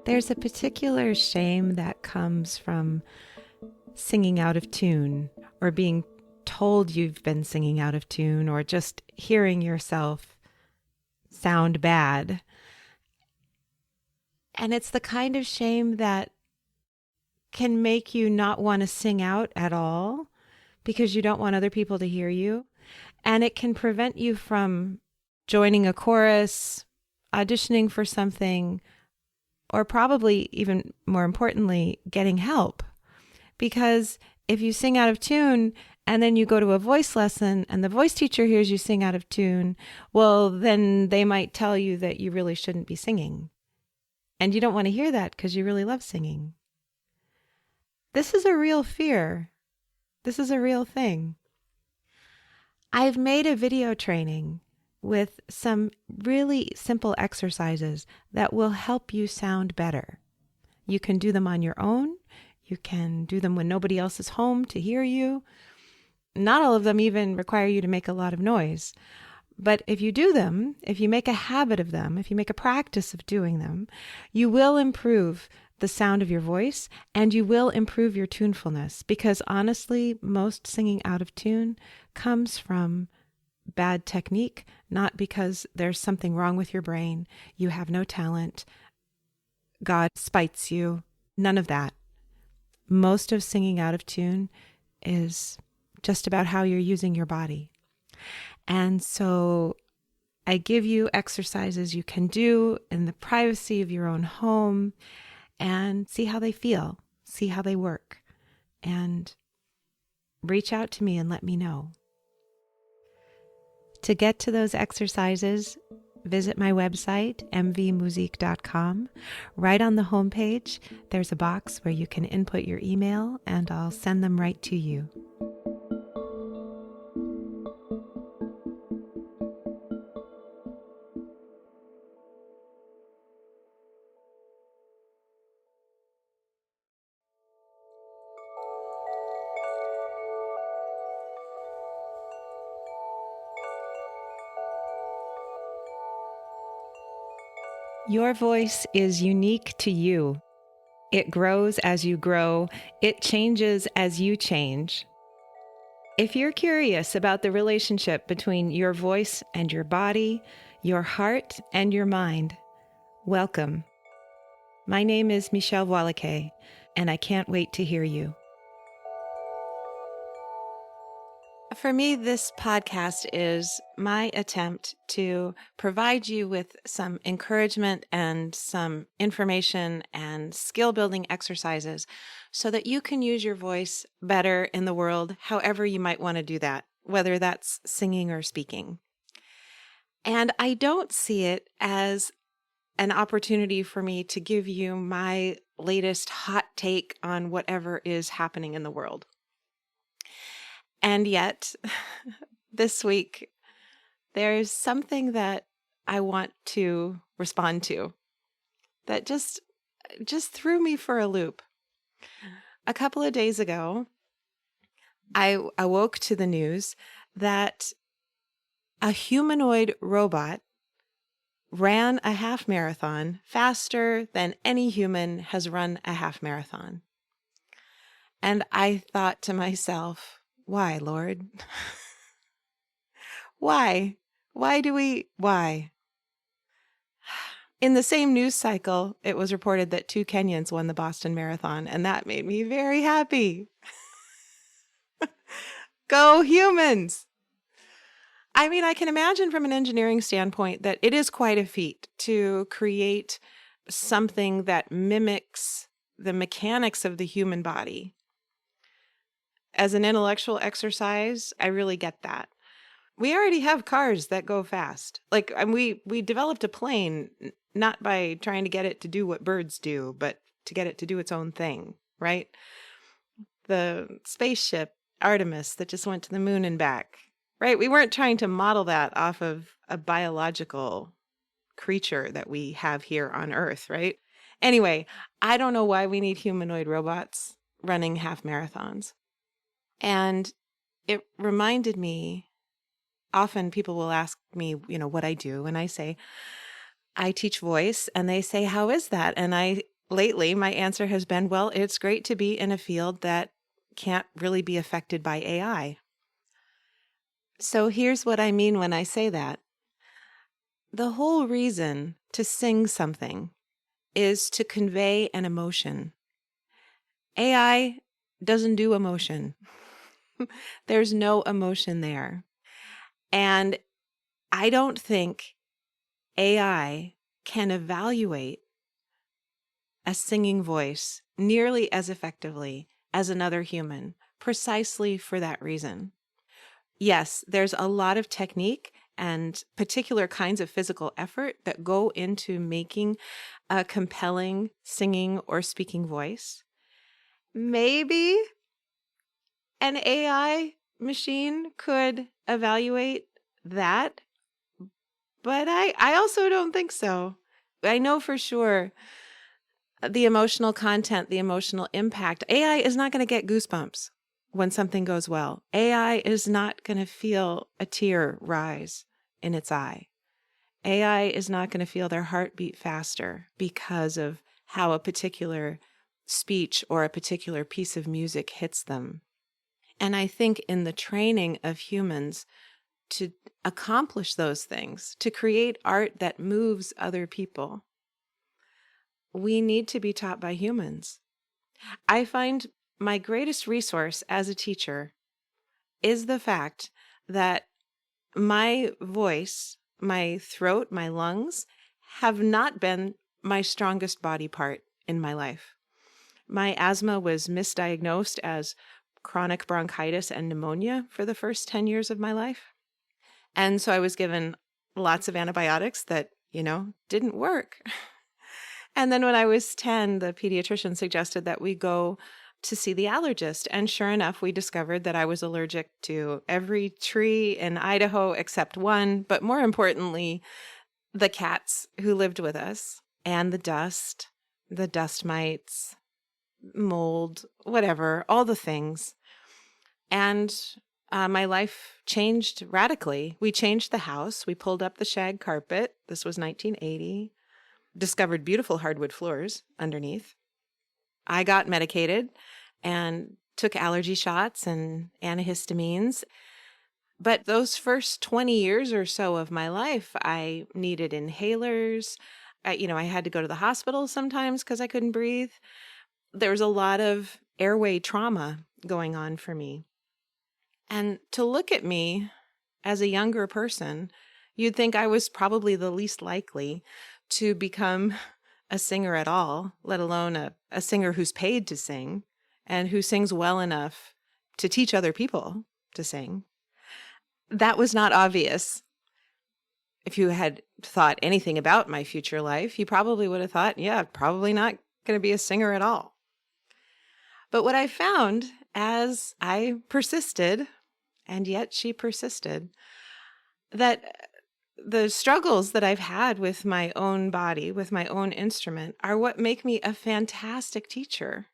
There's a particular shame that comes from singing out of tune, or being told you've been singing out of tune, or just hearing yourself sound bad. And it's the kind of shame that can make you not want to sing out at all because you don't want other people to hear you. And it can prevent you from joining a chorus, auditioning for something, or probably even more importantly, getting help. Because if you sing out of tune and then you go to a voice lesson and the voice teacher hears you sing out of tune, well, then they might tell you that you really shouldn't be singing. And you don't want to hear that because you really love singing. This is a real fear. This is a real thing. I've made a video training with some really simple exercises that will help you sound better. You can do them on your own. You can do them when nobody else is home to hear you. Not all of them even require you to make a lot of noise. But if you do them, if you make a habit of them, if you make a practice of doing them, you will improve the sound of your voice and you will improve your tunefulness. Because honestly, most singing out of tune comes from bad technique, not because there's something wrong with your brain, you have no talent, God spites you, none of that. Most of singing out of tune is just about how you're using your body. And so I give you exercises you can do in the privacy of your own home and see how they feel, see how they work, and reach out to me and let me know. To get to those exercises, visit my website, mvmusique.com. Right on the homepage, there's a box where you can input your email and I'll send them right to you. Your voice is unique to you. It grows as you grow. It changes as you change. If you're curious about the relationship between your voice and your body, your heart and your mind, welcome. My name is Michèle Voillequé, and I can't wait to hear you. For me, this podcast is my attempt to provide you with some encouragement and some information and skill-building exercises so that you can use your voice better in the world, however you might want to do that, whether that's singing or speaking. And I don't see it as an opportunity for me to give you my latest hot take on whatever is happening in the world. And yet, this week, there's something that I want to respond to that just threw me for a loop. A couple of days ago, I awoke to the news that a humanoid robot ran a half marathon faster than any human has run a half marathon. And I thought to myself, why, Lord? Why? Why? In the same news cycle, it was reported that 2 Kenyans won the Boston Marathon, and that made me very happy. Go humans! I mean, I can imagine from an engineering standpoint that it is quite a feat to create something that mimics the mechanics of the human body. As an intellectual exercise, I really get that. We already have cars that go fast. Like, we developed a plane not by trying to get it to do what birds do, but to get it to do its own thing, right? The spaceship Artemis that just went to the moon and back, right? We weren't trying to model that off of a biological creature that we have here on Earth, right? Anyway, I don't know why we need humanoid robots running half marathons. And it reminded me, often people will ask me, what I do. And I say, I teach voice. And they say, how is that? And I lately, my answer has been, well, it's great to be in a field that can't really be affected by AI. So here's what I mean when I say that. The whole reason to sing something is to convey an emotion. AI doesn't do emotion. There's no emotion there. And I don't think AI can evaluate a singing voice nearly as effectively as another human, precisely for that reason. Yes, there's a lot of technique and particular kinds of physical effort that go into making a compelling singing or speaking voice. Maybe an AI machine could evaluate that, but I also don't think so. I know for sure the emotional content, the emotional impact. AI is not going to get goosebumps when something goes well. AI is not going to feel a tear rise in its eye. AI is not going to feel their heart beat faster because of how a particular speech or a particular piece of music hits them. And I think in the training of humans to accomplish those things, to create art that moves other people, we need to be taught by humans. I find my greatest resource as a teacher is the fact that my voice, my throat, my lungs have not been my strongest body part in my life. My asthma was misdiagnosed as chronic bronchitis and pneumonia for the first 10 years of my life. And so I was given lots of antibiotics that, didn't work. And then when I was 10, the pediatrician suggested that we go to see the allergist. And sure enough, we discovered that I was allergic to every tree in Idaho except one, but more importantly, the cats who lived with us and the dust mites, mold, whatever, all the things. And my life changed radically. We changed the house. We pulled up the shag carpet. This was 1980. Discovered beautiful hardwood floors underneath. I got medicated and took allergy shots and antihistamines. But those first 20 years or so of my life, I needed inhalers. I had to go to the hospital sometimes because I couldn't breathe. There was a lot of airway trauma going on for me. And to look at me as a younger person, you'd think I was probably the least likely to become a singer at all, let alone a singer who's paid to sing and who sings well enough to teach other people to sing. That was not obvious. If you had thought anything about my future life, you probably would have thought, yeah, probably not going to be a singer at all. But what I found as I persisted, and yet she persisted, that the struggles that I've had with my own body, with my own instrument, are what make me a fantastic teacher.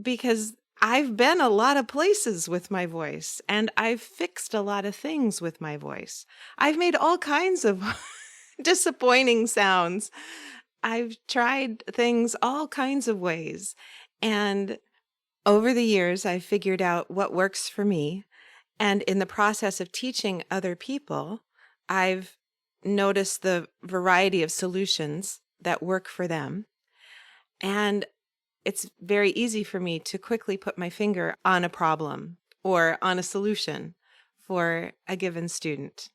Because I've been a lot of places with my voice, and I've fixed a lot of things with my voice. I've made all kinds of disappointing sounds. I've tried things all kinds of ways. And over the years, I've figured out what works for me. And in the process of teaching other people, I've noticed the variety of solutions that work for them. And it's very easy for me to quickly put my finger on a problem or on a solution for a given student.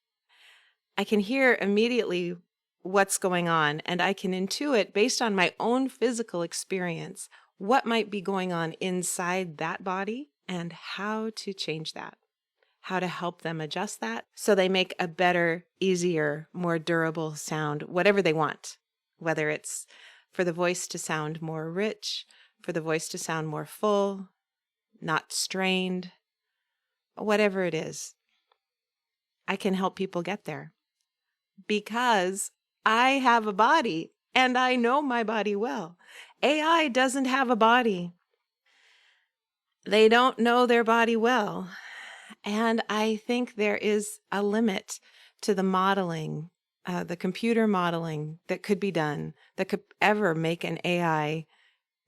I can hear immediately what's going on, and I can intuit based on my own physical experience what might be going on inside that body and how to change that, how to help them adjust that so they make a better, easier, more durable sound, whatever they want, whether it's for the voice to sound more rich, for the voice to sound more full, not strained, whatever it is. I can help people get there because I have a body and I know my body well. AI doesn't have a body. They don't know their body well. And I think there is a limit to the modeling the computer modeling that could be done that could ever make an AI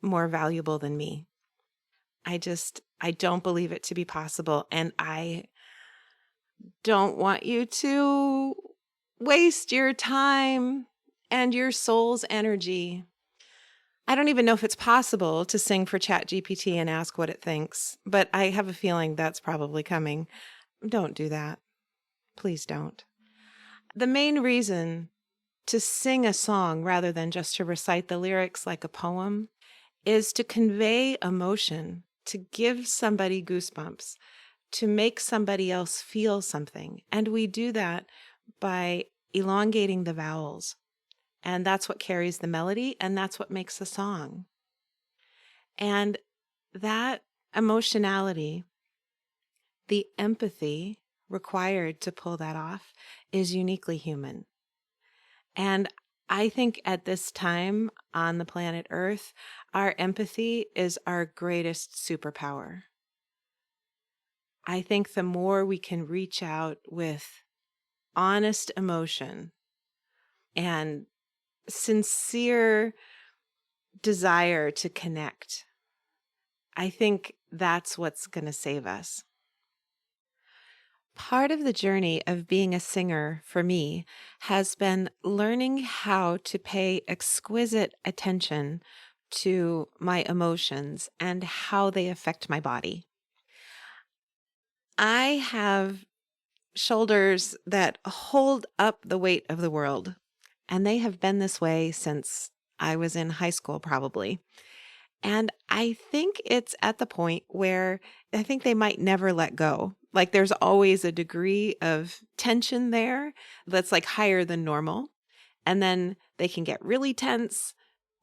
more valuable than me. I don't believe it to be possible. And I don't want you to waste your time and your soul's energy. I don't even know if it's possible to sing for ChatGPT and ask what it thinks, but I have a feeling that's probably coming. Don't do that. Please don't. The main reason to sing a song rather than just to recite the lyrics like a poem is to convey emotion, to give somebody goosebumps, to make somebody else feel something. And we do that by elongating the vowels. And that's what carries the melody, and that's what makes a song. And that emotionality, the empathy required to pull that off, is uniquely human. And I think at this time on the planet Earth, our empathy is our greatest superpower. I think the more we can reach out with honest emotion and sincere desire to connect, I think that's what's going to save us. Part of the journey of being a singer for me has been learning how to pay exquisite attention to my emotions and how they affect my body. I have shoulders that hold up the weight of the world, and they have been this way since I was in high school, probably. And I think it's at the point where I think they might never let go. Like there's always a degree of tension there that's like higher than normal. And then they can get really tense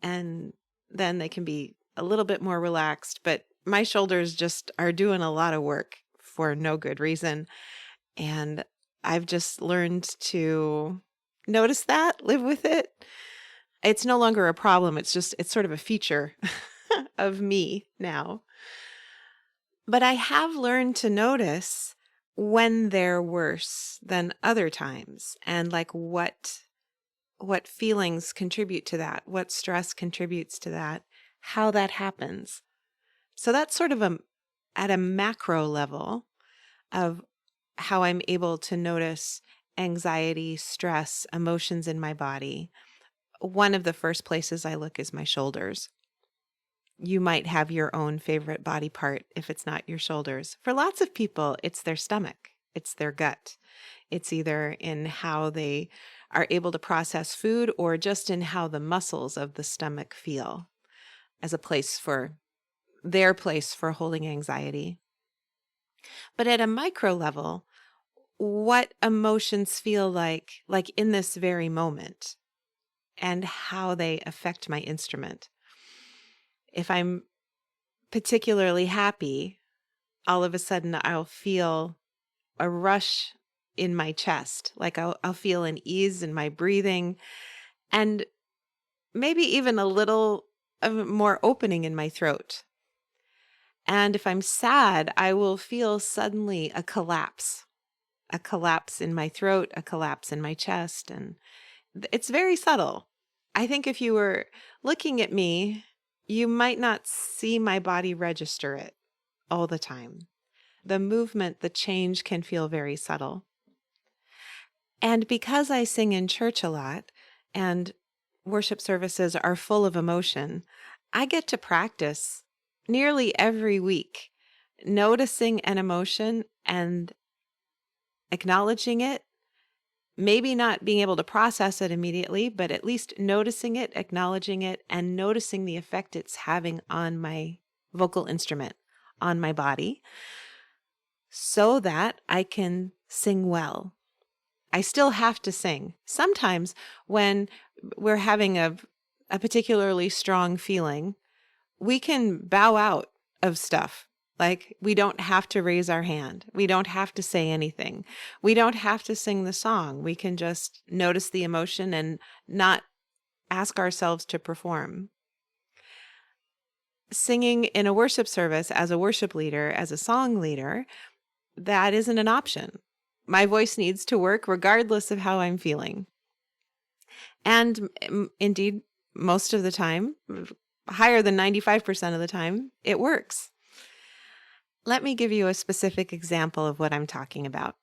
and then they can be a little bit more relaxed. But my shoulders just are doing a lot of work for no good reason. And I've just learned to notice that, live with it. It's no longer a problem. It's sort of a feature of me now. But I have learned to notice when they're worse than other times and like what feelings contribute to that, what stress contributes to that, how that happens. So that's sort of at a macro level of how I'm able to notice anxiety, stress, emotions in my body. One of the first places I look is my shoulders. You might have your own favorite body part if it's not your shoulders. For lots of people, it's their stomach, it's their gut. It's either in how they are able to process food or just in how the muscles of the stomach feel as their place for holding anxiety. But at a micro level, what emotions feel like in this very moment and how they affect my instrument. If I'm particularly happy, all of a sudden I'll feel a rush in my chest, like I'll feel an ease in my breathing and maybe even a little more opening in my throat. And if I'm sad, I will feel suddenly a collapse in my throat, a collapse in my chest. And it's very subtle. I think if you were looking at me, you might not see my body register it all the time. The movement, the change can feel very subtle. And because I sing in church a lot and worship services are full of emotion, I get to practice nearly every week, noticing an emotion and acknowledging it, maybe not being able to process it immediately, but at least noticing it, acknowledging it, and noticing the effect it's having on my vocal instrument, on my body, so that I can sing well. I still have to sing. Sometimes when we're having a particularly strong feeling, we can bow out of stuff. Like we don't have to raise our hand. We don't have to say anything. We don't have to sing the song. We can just notice the emotion and not ask ourselves to perform. Singing in a worship service as a worship leader, as a song leader, that isn't an option. My voice needs to work regardless of how I'm feeling. And indeed, most of the time, higher than 95% of the time, it works. Let me give you a specific example of what I'm talking about.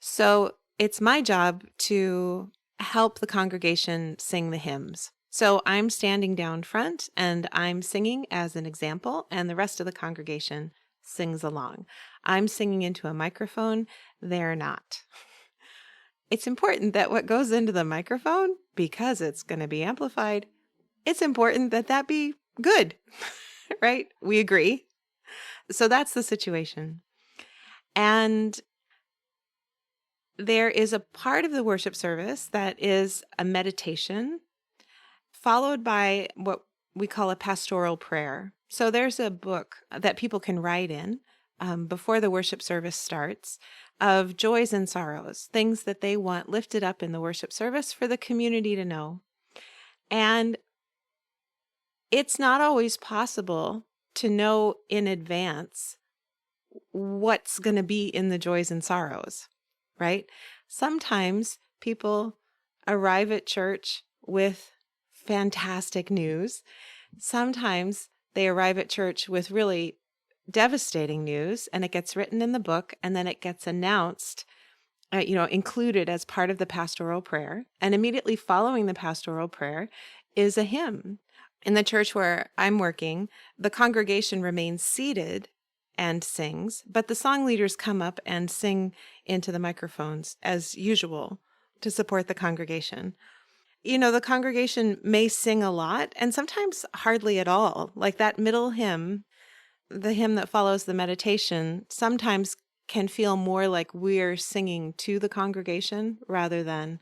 So it's my job to help the congregation sing the hymns. So I'm standing down front and I'm singing as an example, and the rest of the congregation sings along. I'm singing into a microphone, they're not. It's important that what goes into the microphone, because it's going to be amplified, it's important that that be good, right? We agree. So that's the situation. And there is a part of the worship service that is a meditation, followed by what we call a pastoral prayer. So there's a book that people can write in before the worship service starts of joys and sorrows, things that they want lifted up in the worship service for the community to know. And it's not always possible to know in advance what's going to be in the joys and sorrows, right? Sometimes people arrive at church with fantastic news. Sometimes they arrive at church with really devastating news, and it gets written in the book, and then it gets announced, included as part of the pastoral prayer. And immediately following the pastoral prayer is a hymn. In the church where I'm working, the congregation remains seated and sings, but the song leaders come up and sing into the microphones as usual to support the congregation. The congregation may sing a lot and sometimes hardly at all. Like that middle hymn, the hymn that follows the meditation, sometimes can feel more like we're singing to the congregation rather than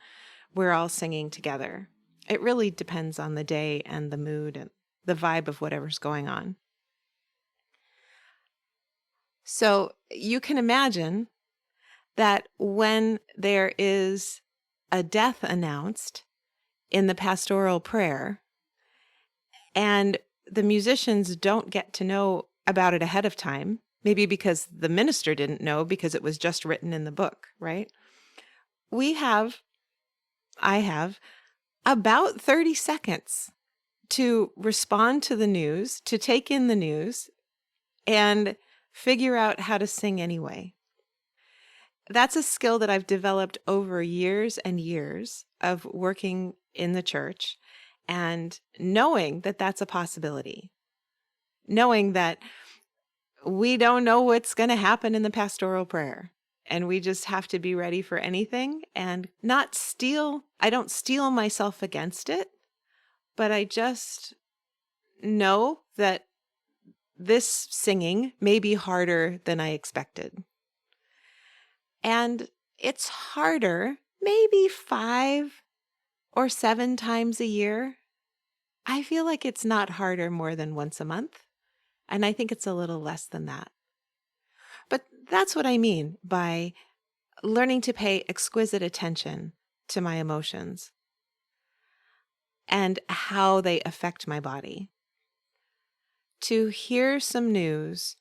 we're all singing together. It really depends on the day and the mood and the vibe of whatever's going on. So you can imagine that when there is a death announced in the pastoral prayer and the musicians don't get to know about it ahead of time, maybe because the minister didn't know because it was just written in the book, right? I have about 30 seconds to respond to the news, to take in the news, and figure out how to sing anyway. That's a skill that I've developed over years and years of working in the church and knowing that that's a possibility. Knowing that we don't know what's going to happen in the pastoral prayer. And we just have to be ready for anything and I don't steel myself against it, but I just know that this singing may be harder than I expected. And it's harder maybe 5 or 7 times a year. I feel like it's not harder more than once a month. And I think it's a little less than that. But that's what I mean by learning to pay exquisite attention to my emotions and how they affect my body. To hear some news,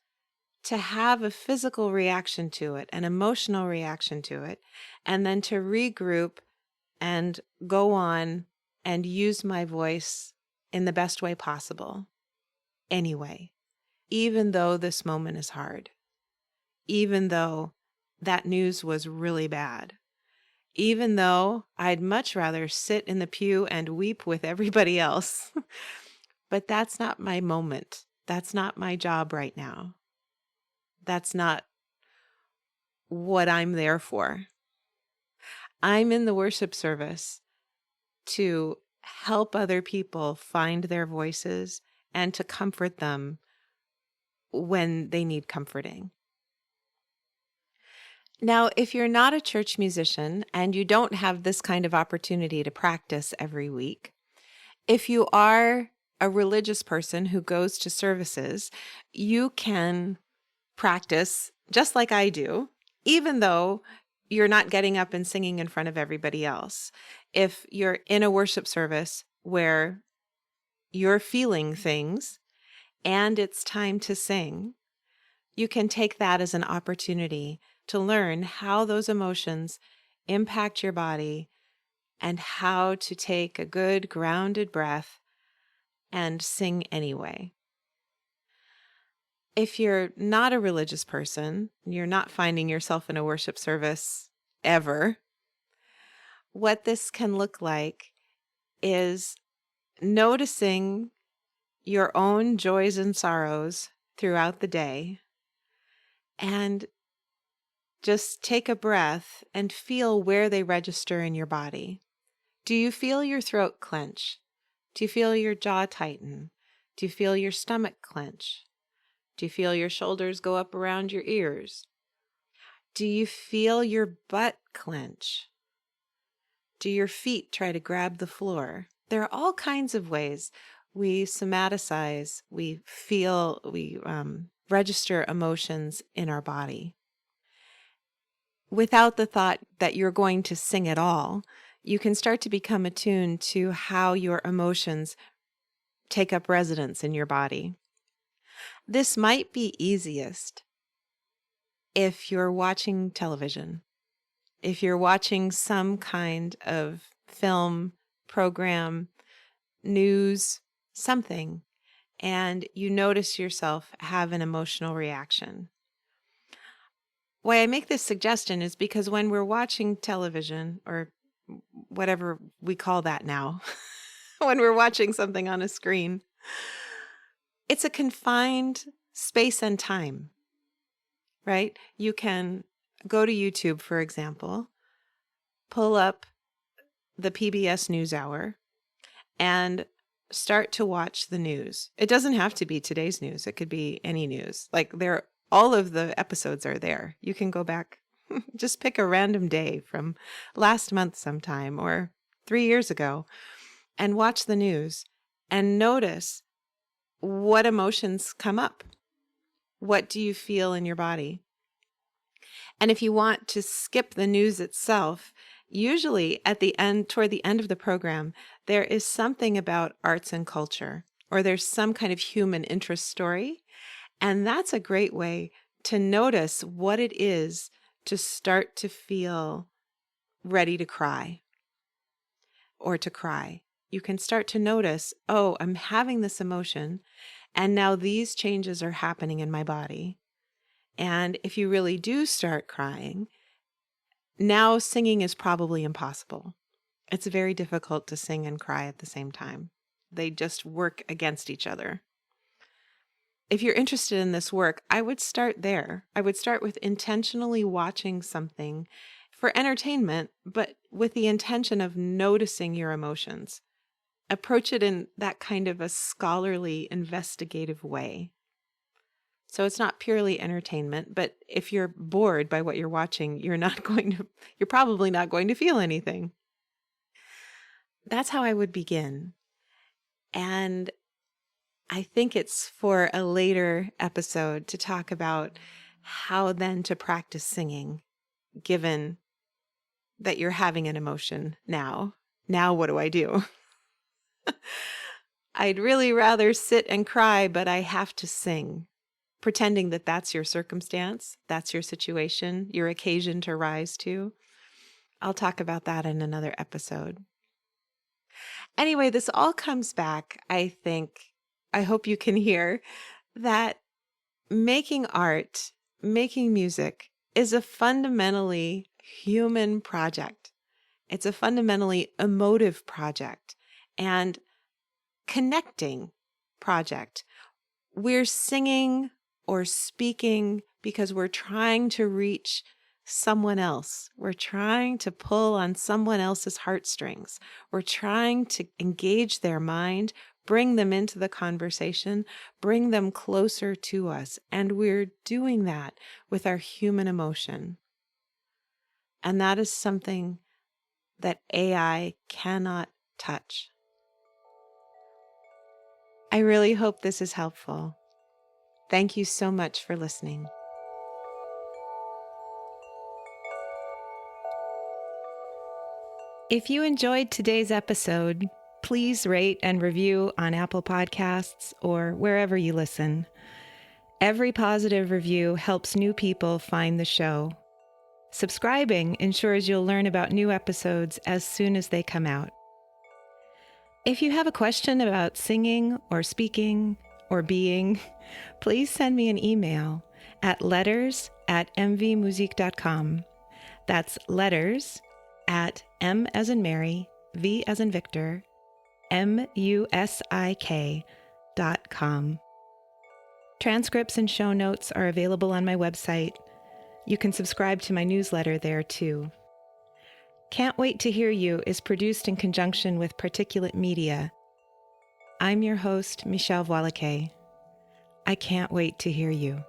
to have a physical reaction to it, an emotional reaction to it, and then to regroup and go on and use my voice in the best way possible anyway, even though this moment is hard, even though that news was really bad, even though I'd much rather sit in the pew and weep with everybody else. But that's not my moment. That's not my job right now. That's not what I'm there for. I'm in the worship service to help other people find their voices and to comfort them when they need comforting. Now, if you're not a church musician and you don't have this kind of opportunity to practice every week, if you are a religious person who goes to services, you can practice just like I do, even though you're not getting up and singing in front of everybody else. If you're in a worship service where you're feeling things and it's time to sing, you can take that as an opportunity to learn how those emotions impact your body and how to take a good grounded breath and sing anyway. If you're not a religious person, you're not finding yourself in a worship service ever, what this can look like is noticing your own joys and sorrows throughout the day and just take a breath and feel where they register in your body. Do you feel your throat clench? Do you feel your jaw tighten? Do you feel your stomach clench? Do you feel your shoulders go up around your ears? Do you feel your butt clench? Do your feet try to grab the floor? There are all kinds of ways we somaticize, we feel, we register emotions in our body. Without the thought that you're going to sing at all, you can start to become attuned to how your emotions take up residence in your body. This might be easiest if you're watching television, if you're watching some kind of film, program, news, something, and you notice yourself have an emotional reaction. Why I make this suggestion is because when we're watching television, or whatever we call that now, when we're watching something on a screen, it's a confined space and time, right? You can go to YouTube, for example, pull up the PBS NewsHour, and start to watch the news. It doesn't have to be today's news. It could be any news. Like all of the episodes are there. You can go back, just pick a random day from last month sometime or 3 years ago and watch the news and notice what emotions come up. What do you feel in your body? And if you want to skip the news itself, usually at the end, toward the end of the program, there is something about arts and culture, or there's some kind of human interest story. And that's a great way to notice what it is to start to feel ready to cry or to cry. You can start to notice, oh, I'm having this emotion, and now these changes are happening in my body. And if you really do start crying, now singing is probably impossible. It's very difficult to sing and cry at the same time. They just work against each other. If you're interested in this work, I would start there. I would start with intentionally watching something for entertainment, but with the intention of noticing your emotions. Approach it in that kind of a scholarly, investigative way. So it's not purely entertainment, but if you're bored by what you're watching, you're probably not going to feel anything. That's how I would begin. And I think it's for a later episode to talk about how then to practice singing, given that you're having an emotion now. Now what do I do? I'd really rather sit and cry, but I have to sing, pretending that that's your circumstance, that's your situation, your occasion to rise to. I'll talk about that in another episode. Anyway, this all comes back, I hope you can hear that making art, making music is a fundamentally human project. It's a fundamentally emotive project and connecting project. We're singing or speaking because we're trying to reach someone else. We're trying to pull on someone else's heartstrings. We're trying to engage their mind, bring them into the conversation, bring them closer to us. And we're doing that with our human emotion. And that is something that AI cannot touch. I really hope this is helpful. Thank you so much for listening. If you enjoyed today's episode, please rate and review on Apple Podcasts or wherever you listen. Every positive review helps new people find the show. Subscribing ensures you'll learn about new episodes as soon as they come out. If you have a question about singing or speaking or being, please send me an email at letters@mvmusique.com. That's letters at M as in Mary, V as in Victor, MUSIK.com. Transcripts and show notes are available on my website. You can subscribe to my newsletter there too. Can't Wait to Hear You is produced in conjunction with Particulate Media. I'm your host, Michèle Voillequé. I can't wait to hear you.